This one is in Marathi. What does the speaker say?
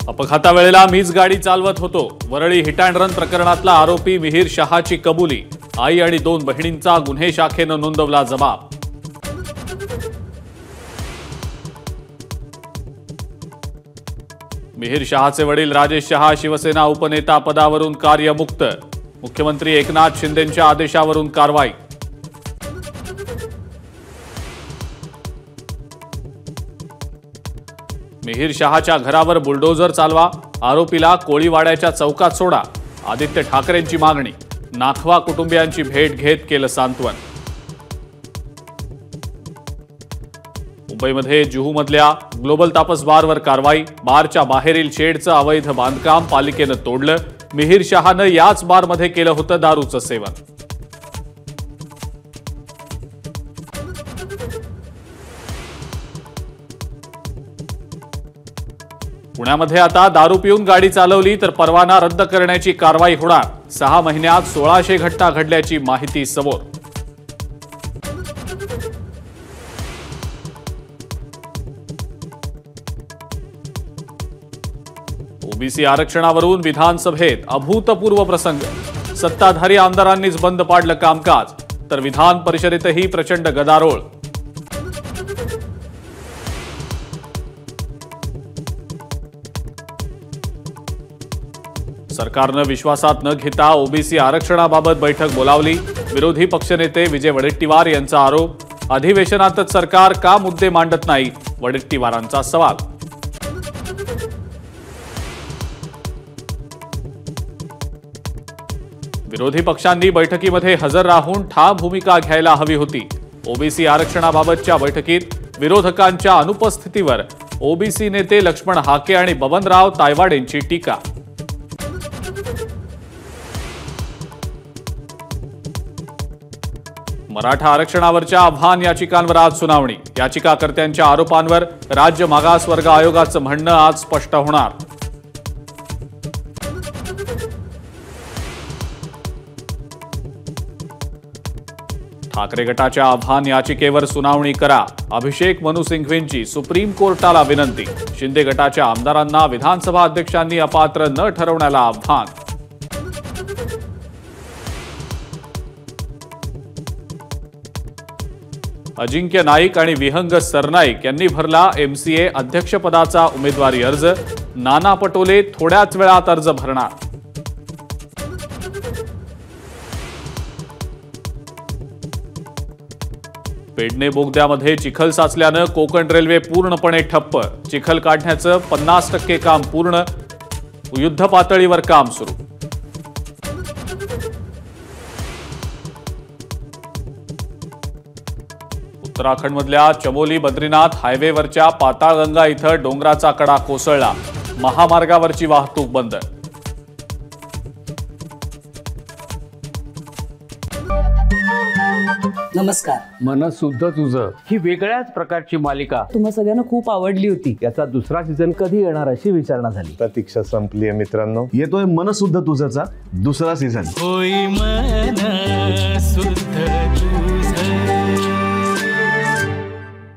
अपघातावेळेला मीच गाडी चालवत होतो. वरळी हिट अँड रन प्रकरणातला आरोपी मिहीर शहाची कबुली. आई आणि 2 बहिणींचा गुन्हे शाखेनं नोंदवला जबाब. मिहीर शहाचे वडील राजेश शहा शिवसेना उपनेता पदावरून कार्यमुक्त. मुख्यमंत्री एकनाथ शिंदेंच्या आदेशावरून कारवाई. मिहीर शहाच्या घरावर बुलडोझर चालवा. आरोपीला कोळीवाड्याच्या चौकात सोडा. आदित्य ठाकरेंची मागणी. नाखवा कुटुंबियांची भेट घेत केलं सांत्वन. मुंबईमध्ये जुहूमधल्या ग्लोबल तापस बारवर कारवाई. बारच्या बाहेरील शेडचं अवैध बांधकाम पालिकेनं तोडलं. मिहीर शहानं याच बारमध्ये केलं होतं दारूचं सेवन. पुण्यामध्ये आता दारू पिऊन गाडी चालवली तर परवाना रद्द करण्याची कारवाई होणार. 6 महिन्यात 1600 घटना घडल्याची माहिती समोर. ओबीसी आरक्षणावरून विधानसभेत अभूतपूर्व प्रसंग. सत्ताधारी आमदारांनीच बंद पाडलं कामकाज, तर विधान परिषदेतही प्रचंड गदारोळ. सरकारनं विश्वासात न घेता ओबीसी आरक्षणाबाबत बैठक बोलावली. विरोधी पक्षनेते विजय वडेट्टीवार यांचा आरोप. अधिवेशनातच सरकार का मुद्दे मांडत नाही, वडेट्टीवारांचा सवाल. विरोधी पक्षांनी बैठकीमध्ये हजर राहून ठाम भूमिका घ्यायला हवी होती. ओबीसी आरक्षणाबाबतच्या बैठकीत विरोधकांच्या अनुपस्थितीवर ओबीसी नेते लक्ष्मण हाके आणि बबनराव तायवाडेंची टीका. मराठा आरक्षणावरच्या आव्हान याचिकांवर आज सुनावणी. याचिकाकर्त्यांच्या आरोपांवर राज्य मागासवर्ग आयोगाचं म्हणणं आज स्पष्ट होणार. ठाकरे गटाच्या आव्हान याचिकेवर सुनावणी करा. अभिषेक मनु सिंघवींची सुप्रीम कोर्टाला विनंती. शिंदे गटाच्या आमदारांना विधानसभा अध्यक्षांनी अपात्र न ठरवण्याला आव्हान. अजिंक्य नाईक आणि विहंग सरनाईक यांनी भरला MCA अध्यक्षपदाचा उमेदवारी अर्ज. नाना पटोले थोड्याच वेळात अर्ज भरणार. पेडणे बोगद्यामध्ये चिखल साचल्यानं कोकण रेल्वे पूर्णपणे ठप्प. चिखल काढण्याचं 50% काम पूर्ण. युद्धपातळीवर काम सुरू. उत्तराखंडमधल्या चमोली बद्रीनाथ हायवेवरच्या पाताळगंगा इथं डोंगराचा कडा कोसळला. महामार्गावरची वाहतूक बंद. नमस्कार. मन शुद्ध तुझं ही वेगळ्याच प्रकारची मालिका तुम्हा सगळ्यांना खूप आवडली होती. याचा दुसरा सीझन कधी येणार अशी विचारणा झाली. प्रतीक्षा संपली आहे मित्रांनो. येतोय मन शुद्ध तुझचा दुसरा सीझन. होई मन शुद्ध तुझं.